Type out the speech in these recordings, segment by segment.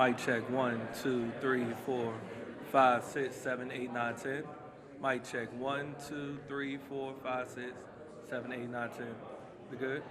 Mic check 1, 2, 3, 4, 5, 6, 7, 8, 9, 10. Mic check 1, 2, 3, 4, 5, 6, 7, 8, 9, 10. We good?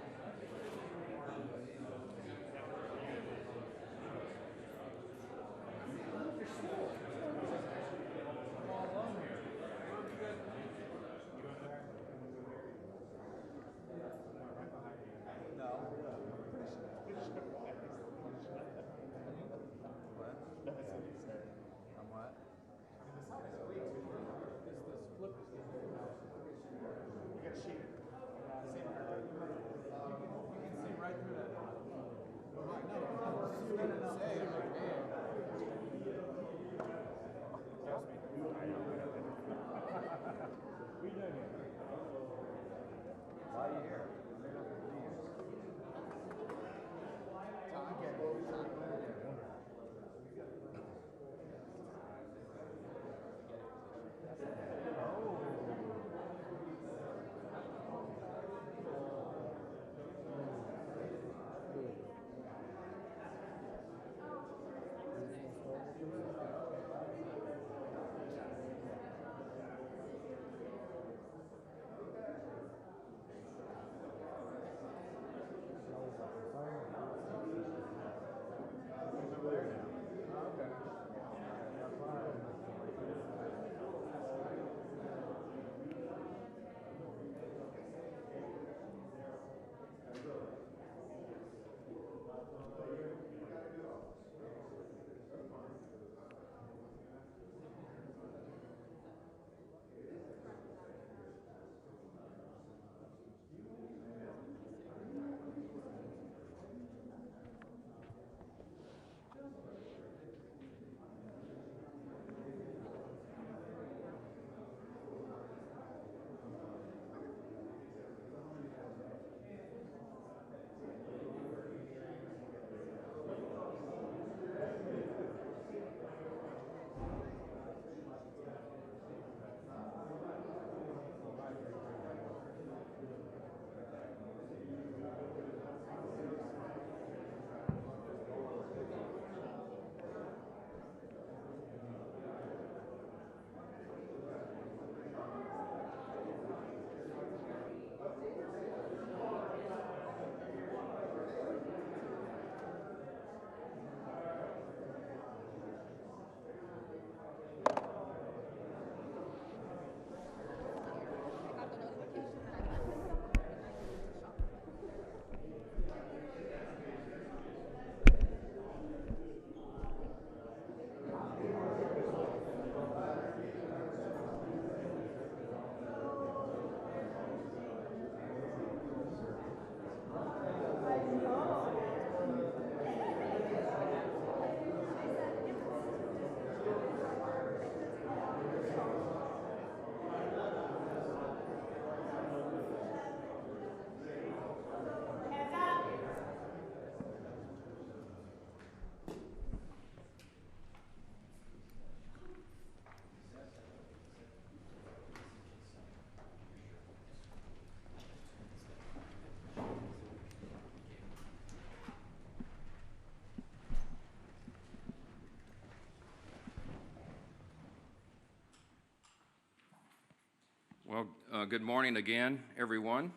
Well, good morning again, everyone.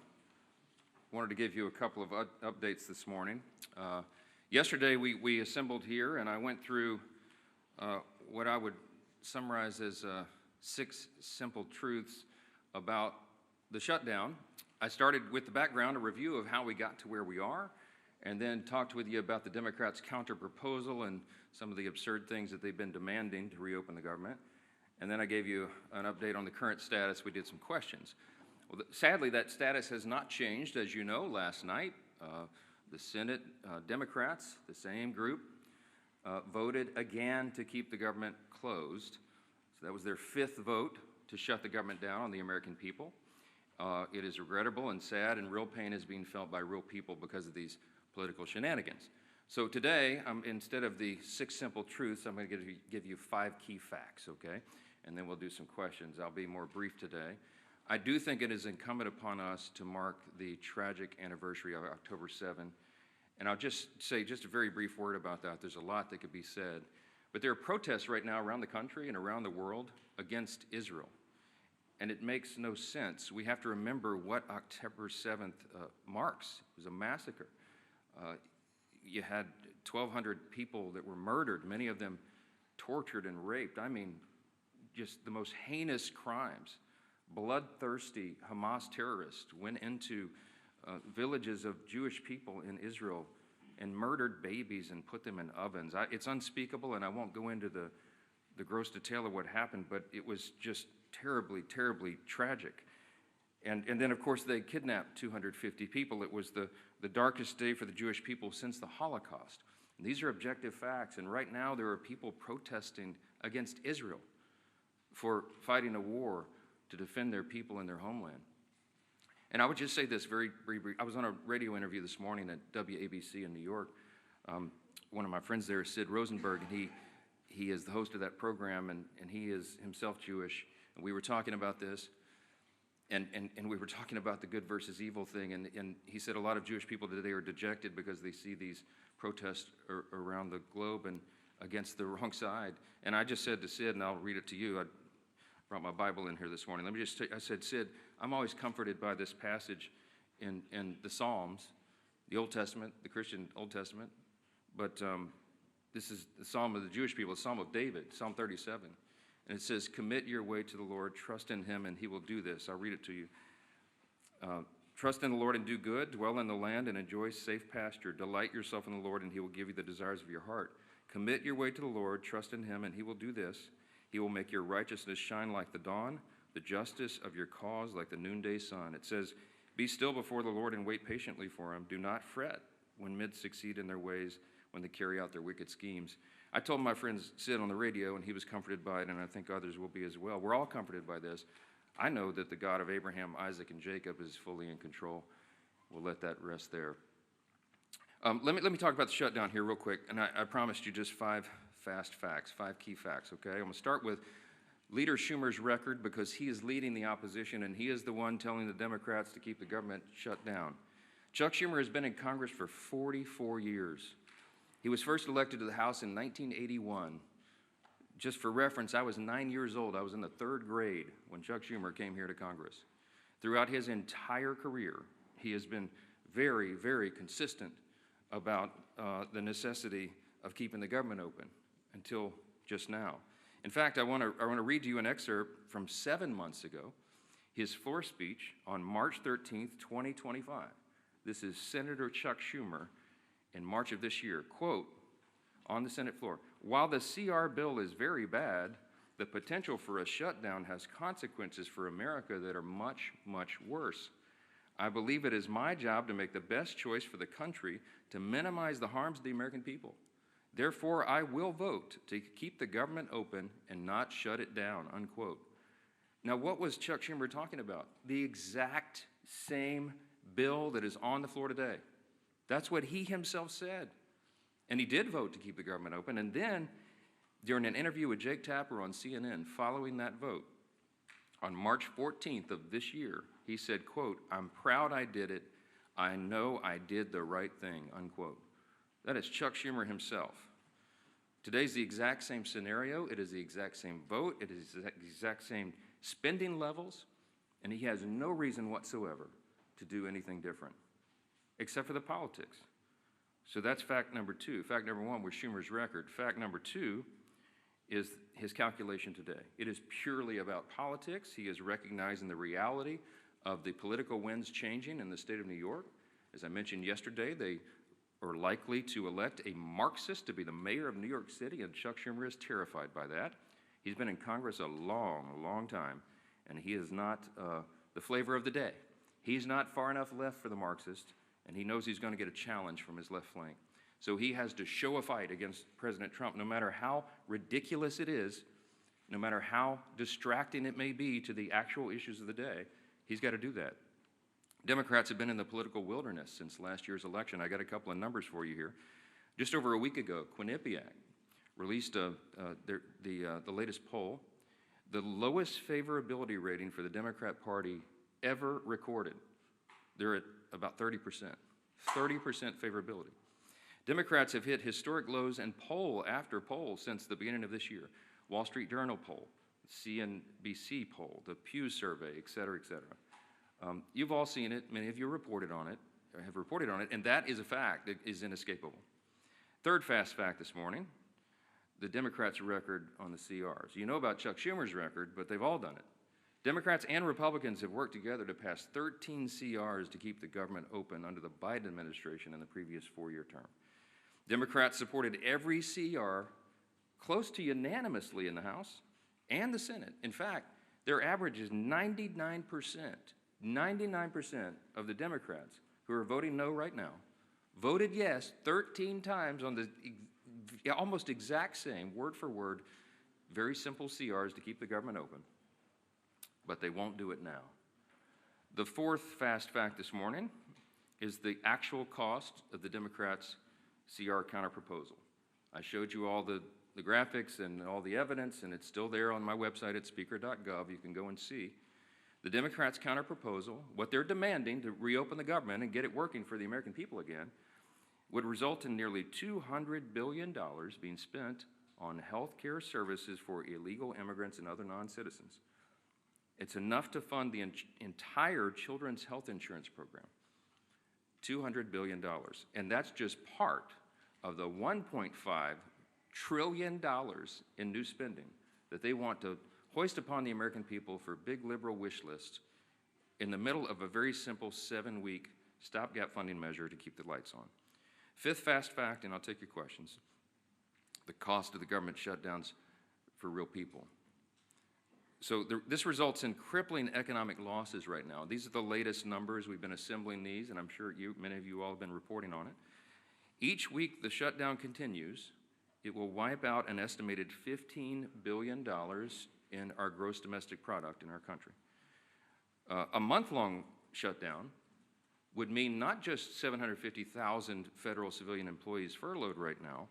Wanted to give you a couple of updates this morning. Yesterday, we assembled here, and I went through what I would summarize as 6 simple truths about the shutdown. I started with the background, a review of how we got to where we are, and then talked with you about the Democrats' counter-proposal and some of the absurd things that they've been demanding to reopen the government. And then I gave you an update on the current status. We did some questions. Well, sadly, that status has not changed. As you know, last night, the Senate Democrats, the same group, voted again to keep the government closed. So that was their 5th vote to shut the government down on the American people. It is regrettable and sad, and real pain is being felt by real people because of these political shenanigans. So today, instead of the 6 simple truths, I'm going to give you 5 key facts, okay? And then we'll do some questions. I'll be more brief today. I do think it is incumbent upon us to mark the tragic anniversary of October 7 And I'll just say just a very brief word about that. There's a lot that could be said. But there are protests right now around the country and around the world against Israel. And it makes no sense. We have to remember what October 7th marks. It was a massacre. You had 1,200 people that were murdered, many of them tortured and raped. I mean, just the most heinous crimes. Bloodthirsty Hamas terrorists went into villages of Jewish people in Israel and murdered babies and put them in ovens. It's unspeakable, and I won't go into the gross detail of what happened, but it was just terribly, terribly tragic. And then, of course, they kidnapped 250 people. It was the darkest day for the Jewish people since the Holocaust. And these are objective facts, and right now there are people protesting against Israel for fighting a war to defend their people and their homeland. And I would just say this very brief. I was on a radio interview this morning at WABC in New York. One of my friends there is Sid Rosenberg, and he is the host of that program, and he is himself Jewish. And we were talking about this, and we were talking about the good versus evil thing, and he said a lot of Jewish people today are dejected because they see these protests around the globe and against the wrong side. And I just said to Sid, and I'll read it to you, I brought my Bible in here this morning. Let me just I said, Sid, I'm always comforted by this passage in the Psalms, the Old Testament, the Christian Old Testament, but this is the Psalm of the Jewish people, the Psalm of David, Psalm 37. And it says, commit your way to the Lord, trust in him, and he will do this. I'll read it to you. Trust in the Lord and do good, dwell in the land and enjoy safe pasture. Delight yourself in the Lord, and he will give you the desires of your heart. Commit your way to the Lord, trust in him, and he will do this. He will make your righteousness shine like the dawn, the justice of your cause like the noonday sun. It says, be still before the Lord and wait patiently for him. Do not fret when men succeed in their ways, when they carry out their wicked schemes. I told my friend Sid on the radio, and he was comforted by it, and I think others will be as well. We're all comforted by this. I know that the God of Abraham, Isaac, and Jacob is fully in control. We'll let that rest there. Let me talk about the shutdown here real quick, and I promised you just 5 fast facts, 5 key facts, okay? I'm going to start with Leader Schumer's record because he is leading the opposition, and he is the one telling the Democrats to keep the government shut down. Chuck Schumer has been in Congress for 44 years. He was first elected to the House in 1981. Just for reference, I was 9 years old. I was in the 3rd grade when Chuck Schumer came here to Congress. Throughout his entire career, he has been very, very consistent about the necessity of keeping the government open until just now. In fact, I want to read to you an excerpt from 7 months ago, his floor speech on March 13th, 2025. This is Senator Chuck Schumer in March of this year. Quote, on the Senate floor, while the CR bill is very bad, the potential for a shutdown has consequences for America that are much, much worse. I believe it is my job to make the best choice for the country to minimize the harms to the American people. Therefore, I will vote to keep the government open and not shut it down, unquote. Now, what was Chuck Schumer talking about? The exact same bill that is on the floor today. That's what he himself said. And he did vote to keep the government open. And then, during an interview with Jake Tapper on CNN following that vote, on March 14th of this year, he said, quote, I'm proud I did it. I know I did the right thing, unquote. That is Chuck Schumer himself. Today's the exact same scenario. It is the exact same vote. It is the exact same spending levels. And he has no reason whatsoever to do anything different, except for the politics. So that's fact number 2. Fact number 1 was Schumer's record. Fact number 2 is his calculation today. It is purely about politics. He is recognizing the reality of the political winds changing in the state of New York. As I mentioned yesterday, they are likely to elect a Marxist to be the mayor of New York City, and Chuck Schumer is terrified by that. He's been in Congress a long, long time, and he is not the flavor of the day. He's not far enough left for the Marxist, and he knows he's going to get a challenge from his left flank. So he has to show a fight against President Trump, no matter how ridiculous it is, no matter how distracting it may be to the actual issues of the day. He's got to do that. Democrats have been in the political wilderness since last year's election. I got a couple of numbers for you here. Just over a week ago, Quinnipiac released the latest poll, the lowest favorability rating for the Democrat Party ever recorded. They're at about 30%. 30% favorability. Democrats have hit historic lows in poll after poll since the beginning of this year. Wall Street Journal poll, CNBC poll, the Pew survey, et cetera, et cetera. You've all seen it. Many of you have reported on it, and that is a fact that is inescapable. Third fast fact this morning, the Democrats' record on the CRs. You know about Chuck Schumer's record, but they've all done it. Democrats and Republicans have worked together to pass 13 CRs to keep the government open under the Biden administration in the previous 4-year term. Democrats supported every CR close to unanimously in the House and the Senate. In fact, their average is 99%. 99% of the Democrats who are voting no right now voted yes 13 times on the almost exact same, word for word, very simple CRs to keep the government open. But they won't do it now. The fourth fast fact this morning is the actual cost of the Democrats' CR counterproposal. I showed you all the graphics and all the evidence, and it's still there on my website at speaker.gov. You can go and see. The Democrats' counterproposal, what they're demanding to reopen the government and get it working for the American people again, would result in nearly $200 billion being spent on health care services for illegal immigrants and other non-citizens. It's enough to fund the entire children's health insurance program, $200 billion. And that's just part of the $1.5 trillion in new spending that they want to hoist upon the American people for big liberal wish lists in the middle of a very simple 7-week stopgap funding measure to keep the lights on. Fifth fast fact, and I'll take your questions, the cost of the government shutdowns for real people. So this results in crippling economic losses right now. These are the latest numbers. We've been assembling these, and I'm sure many of you all have been reporting on it. Each week the shutdown continues, it will wipe out an estimated $15 billion in our gross domestic product in our country. A month-long shutdown would mean not just 750,000 federal civilian employees furloughed right now,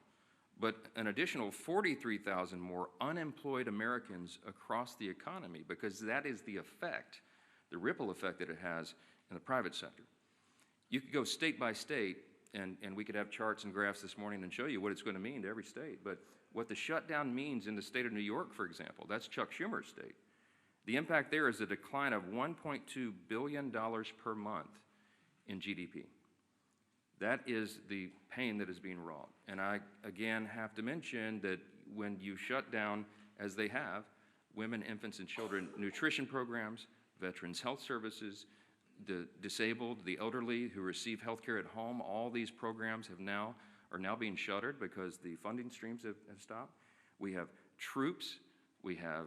but an additional 43,000 more unemployed Americans across the economy, because that is the effect, the ripple effect that it has in the private sector. You could go state by state, and we could have charts and graphs this morning and show you what it's going to mean to every state, but what the shutdown means in the state of New York, for example, that's Chuck Schumer's state. The impact there is a decline of $1.2 billion per month in GDP. That is the pain that is being wrought. And I, again, have to mention that when you shut down, as they have, women, infants, and children nutrition programs, veterans health services, the disabled, the elderly who receive health care at home, all these programs are now being shuttered because the funding streams have stopped. We have troops, we have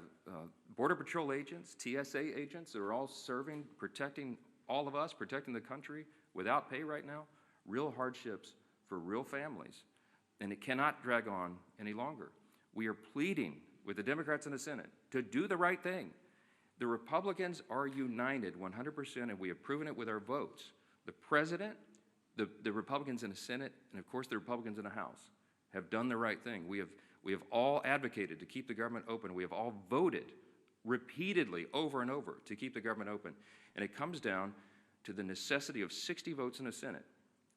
Border Patrol agents, TSA agents that are all serving, protecting all of us, protecting the country without pay right now. Real hardships for real families, and it cannot drag on any longer. We are pleading with the Democrats in the Senate to do the right thing. The Republicans are united 100%, and we have proven it with our votes. The President, the Republicans in the Senate, and of course the Republicans in the House have done the right thing. We have all advocated to keep the government open. We have all voted repeatedly over and over to keep the government open. And it comes down to the necessity of 60 votes in the Senate.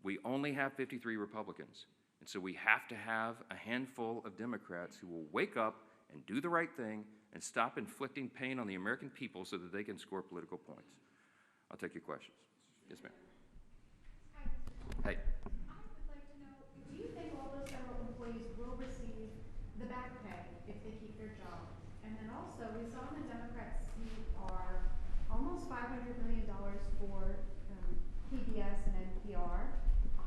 We only have 53 Republicans, and so we have to have a handful of Democrats who will wake up and do the right thing and stop inflicting pain on the American people so that they can score political points. I'll take your questions. Yes, ma'am. Hey. I would like to know, do you think all those federal employees will receive the back pay if they keep their job? And then also, we saw in the Democrats' CR almost $500 million for PBS and NPR,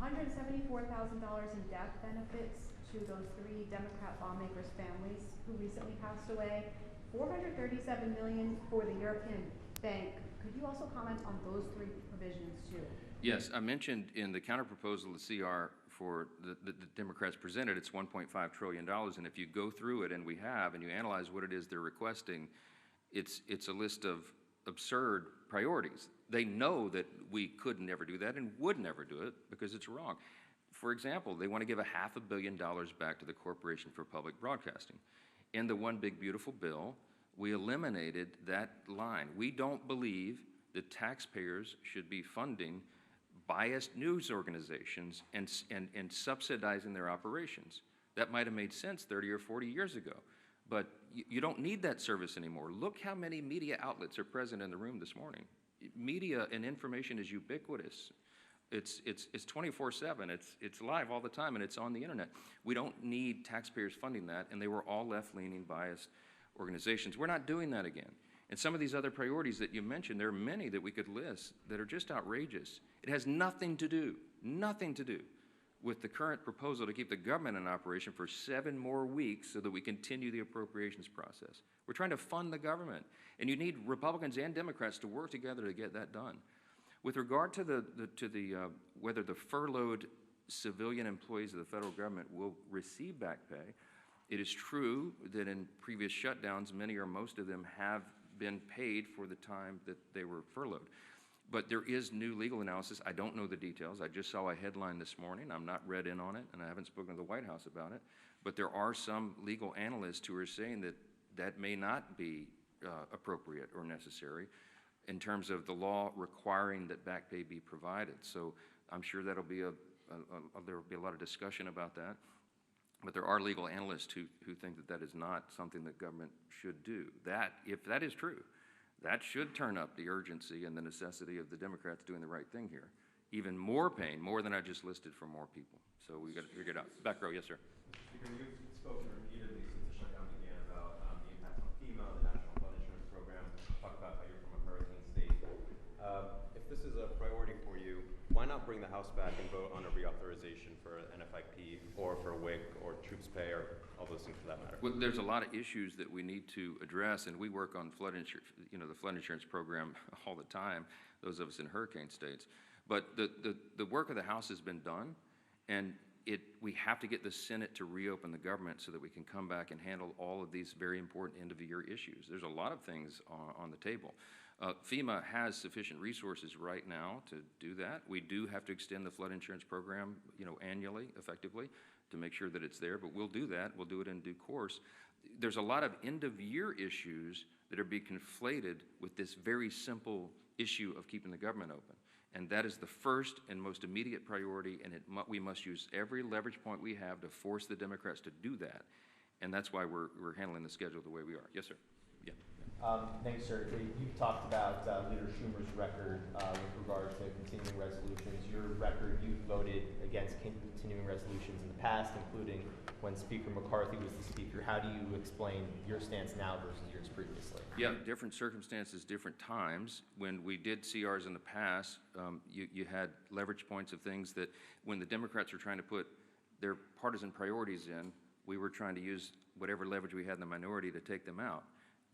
$174,000 in death benefits to those 3 Democrat lawmakers' families who recently passed away, $437 million for the European Bank. Could you also comment on those 3 provisions too? Yes, I mentioned in the counterproposal, the CR for the Democrats presented, it's $1.5 trillion, and if you go through it, and we have, and you analyze what it is they're requesting, it's a list of absurd priorities. They know that we could never do that and would never do it because it's wrong. For example, they want to give $500 million back to the Corporation for Public Broadcasting. In the One Big Beautiful Bill, we eliminated that line. We don't believe that taxpayers should be funding biased news organizations and subsidizing their operations. That might have made sense 30 or 40 years ago, but you don't need that service anymore. Look how many media outlets are present in the room this morning. Media and information is ubiquitous. It's 24/7, it's live all the time, and it's on the internet. We don't need taxpayers funding that, and they were all left-leaning, biased organizations. We're not doing that again. And some of these other priorities that you mentioned, there are many that we could list that are just outrageous. It has nothing to do with the current proposal to keep the government in operation for 7 more weeks so that we continue the appropriations process. We're trying to fund the government, and you need Republicans and Democrats to work together to get that done. With regard to whether the furloughed civilian employees of the federal government will receive back pay, it is true that in previous shutdowns, many or most of them have been paid for the time that they were furloughed. But there is new legal analysis. I don't know the details. I just saw a headline this morning. I'm not read in on it, and I haven't spoken to the White House about it. But there are some legal analysts who are saying that that may not be appropriate or necessary in terms of the law requiring that back pay be provided. So I'm sure that'll be there will be a lot of discussion about that. But there are legal analysts who think that that is not something that government should do. That, if that is true, that should turn up the urgency and the necessity of the Democrats doing the right thing here. Even more pain, more than I just listed, for more people. So we got to figure it out. Back row, yes, sir. Speaker, you've spoken repeatedly since the shutdown began about the impacts on FEMA, the National Flood Insurance Program. Talk about how you're from a hurricane state. If this is a priority for you, why not bring the House back and vote on a reauthorization for NFIP or for WIC or troops pay or all those things for that matter? Well, there's a lot of issues that we need to address, and we work on flood insurance, the flood insurance program all the time, those of us in hurricane states. But the work of the House has been done, and we have to get the Senate to reopen the government so that we can come back and handle all of these very important end-of-the-year issues. There's a lot of things on the table. FEMA has sufficient resources right now to do that. We do have to extend the flood insurance program, annually, effectively, to make sure that it's there, but we'll do that. We'll do it in due course. There's a lot of end-of-year issues that are being conflated with this very simple issue of keeping the government open. And that is the first and most immediate priority, and we must use every leverage point we have to force the Democrats to do that. And that's why we're handling the schedule the way we are. Yes, sir. Yeah. Thanks, sir. You've talked about Leader Schumer's record with regard to continuing resolutions. Your record, you've voted against continuing resolutions in the past, including when Speaker McCarthy was the Speaker. How do you explain your stance now versus yours previously? Yeah, different circumstances, different times. When we did CRs in the past, you had leverage points of things that when the Democrats were trying to put their partisan priorities in, we were trying to use whatever leverage we had in the minority to take them out.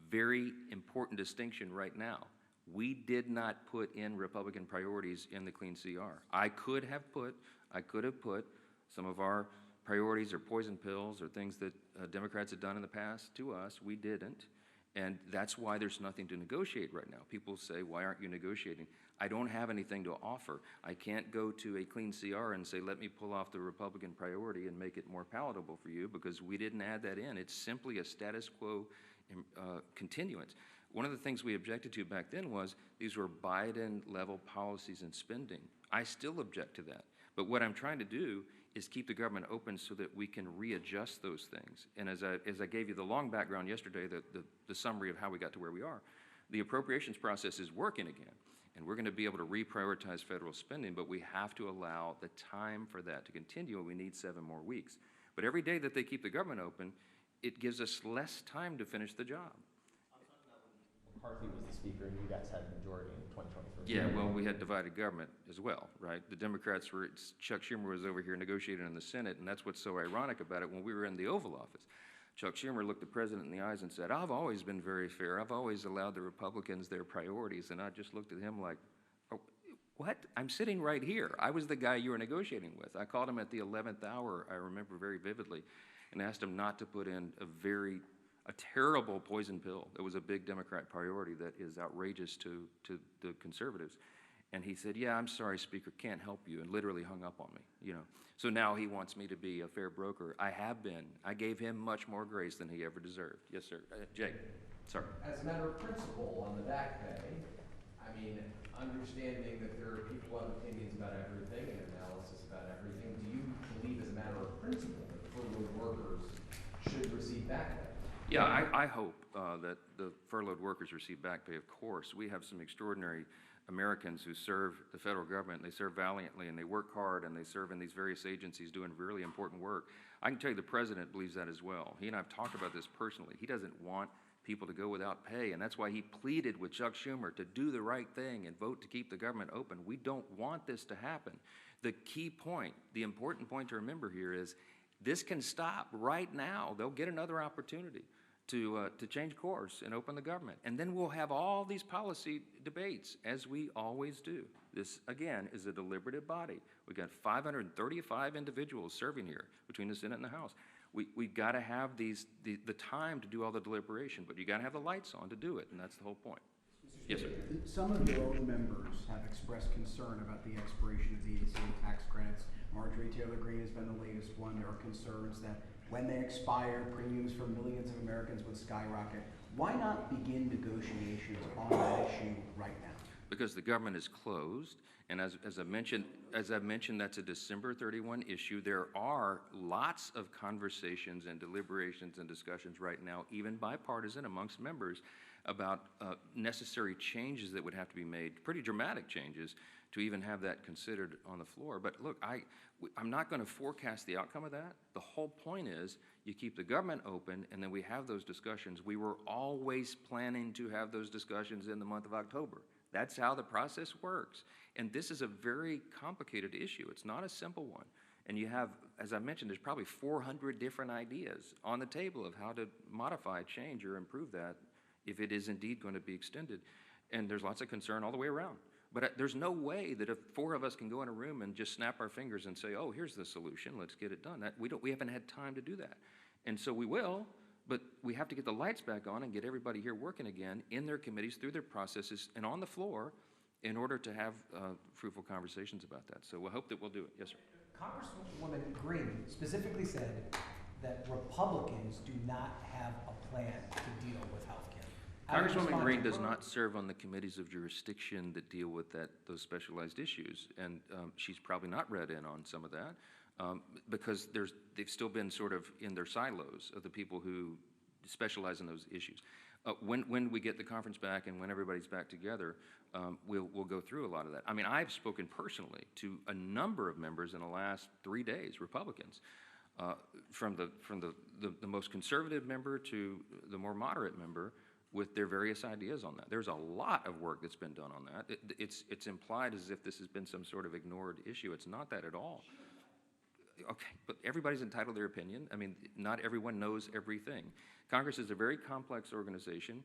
Very important distinction right now. We did not put in Republican priorities in the clean CR. I could have put some of our priorities or poison pills or things that Democrats had done in the past to us. We didn't. And that's why there's nothing to negotiate right now. People say, why aren't you negotiating? I don't have anything to offer. I can't go to a clean CR and say, let me pull off the Republican priority and make it more palatable for you, because we didn't add that in. It's simply a status quo continuance. One of the things we objected to back then was these were Biden-level policies and spending. I still object to that. But what I'm trying to do is keep the government open so that we can readjust those things. And as I gave you the long background yesterday, the summary of how we got to where we are, the appropriations process is working again. And we're going to be able to reprioritize federal spending, but we have to allow the time for that to continue, and we need 7 more weeks. But every day that they keep the government open, it gives us less time to finish the job. I'm talking about when McCarthy was the Speaker and you guys had a majority in 2023. Yeah, well, we had divided government as well, right? The Democrats were, Chuck Schumer was over here negotiating in the Senate, and that's what's so ironic about it. When we were in the Oval Office, Chuck Schumer looked the president in the eyes and said, I've always been very fair. I've always allowed the Republicans their priorities. And I just looked at him like, oh, what? I'm sitting right here. I was the guy you were negotiating with. I called him at the 11th hour, I remember very vividly, and asked him not to put in a terrible poison pill that was a big Democrat priority that is outrageous to the conservatives. And he said, yeah, I'm sorry, Speaker, can't help you, and literally hung up on me, So now he wants me to be a fair broker. I have been. I gave him much more grace than he ever deserved. Yes, sir. Jake, sorry. As a matter of principle, on the back pay, I I mean, understanding that there are people who have opinions about everything and analysis about everything, do you believe as a matter of principle that furloughed workers should receive back pay? Yeah, I hope that the furloughed workers receive back pay, of course. We have some extraordinary Americans who serve the federal government, and they serve valiantly, and they work hard, and they serve in these various agencies doing really important work. I can tell you the president believes that as well. He and I have talked about this personally. He doesn't want people to go without pay, and that's why he pleaded with Chuck Schumer to do the right thing and vote to keep the government open. We don't want this to happen. The key point, the important point to remember here is this can stop right now. They'll get another opportunity to change course and open the government. And then we'll have all these policy debates, as we always do. This, again, is a deliberative body. We've got 535 individuals serving here between the Senate and the House. We've got to have the time to do all the deliberation, but you got to have the lights on to do it, and that's the whole point. Yes, sir. Some of your own members have expressed concern about the expiration of the ACA tax credits. Marjorie Taylor Greene has been the latest one. There are concerns that when they expire, premiums for millions of Americans would skyrocket. Why not begin negotiations on that issue right now? Because the government is closed, and as I've mentioned, that's a December 31 issue. There are lots of conversations and deliberations and discussions right now, even bipartisan amongst members, about necessary changes that would have to be made, pretty dramatic changes, to even have that considered on the floor. But look, I'm not going to forecast the outcome of that. The whole point is you keep the government open, and then we have those discussions. We were always planning to have those discussions in the month of October. That's how the process works. And this is a very complicated issue. It's not a simple one. And you have, as I mentioned, there's probably 400 different ideas on the table of how to modify, change, or improve that if it is indeed going to be extended. And there's lots of concern all the way around. But there's no way that if 4 of us can go in a room and just snap our fingers and say, oh, here's the solution, let's get it done. We haven't had time to do that. And so we will, but we have to get the lights back on and get everybody here working again in their committees, through their processes, and on the floor in order to have fruitful conversations about that. So we'll hope that we'll do it. Yes, sir. Congresswoman Green specifically said that Republicans do not have a plan to deal with health care. Congresswoman Green does not serve on the committees of jurisdiction that deal with those specialized issues, and she's probably not read in on some of that because they've still been sort of in their silos of the people who specialize in those issues. When we get the conference back and when everybody's back together, we'll go through a lot of that. I mean, I've spoken personally to a number of members in the last 3 days, Republicans, from the most conservative member to the more moderate member, with their various ideas on that. There's a lot of work that's been done on that. It's implied as if this has been some sort of ignored issue. It's not that at all. Okay, but everybody's entitled to their opinion. I mean, not everyone knows everything. Congress is a very complex organization,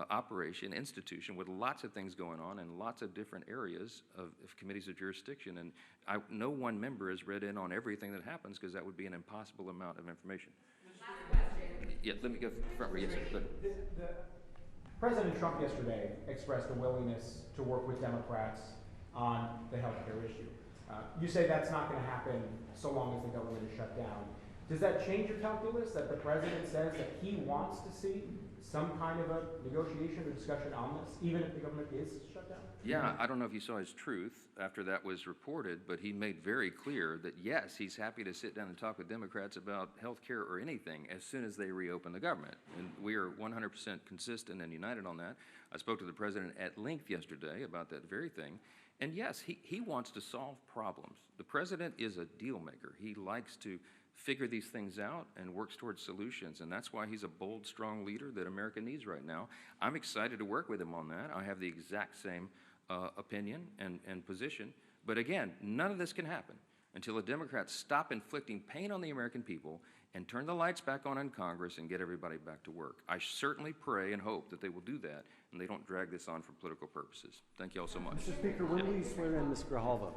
operation, institution with lots of things going on and lots of different areas of committees of jurisdiction. And no one member has read in on everything that happens because that would be an impossible amount of information. Last question. Yeah, let me go front. Yes, sir. President Trump yesterday expressed a willingness to work with Democrats on the healthcare issue. You say that's not going to happen so long as the government is shut down. Does that change your calculus that the president says that he wants to see some kind of a negotiation or discussion on this, even if the government is shut down? Yeah, I don't know if you saw his truth after that was reported, but he made very clear that, yes, he's happy to sit down and talk with Democrats about health care or anything as soon as they reopen the government. And we are 100% consistent and united on that. I spoke to the president at length yesterday about that very thing. And yes, he wants to solve problems. The president is a deal maker. He likes to figure these things out and works towards solutions. And that's why he's a bold, strong leader that America needs right now. I'm excited to work with him on that. I have the exact same opinion and position. But again, none of this can happen until the Democrats stop inflicting pain on the American people and turn the lights back on in Congress and get everybody back to work. I certainly pray and hope that they will do that and they don't drag this on for political purposes. Thank you all so much. Mr. Speaker, when will you swear in Ms. Grijalva?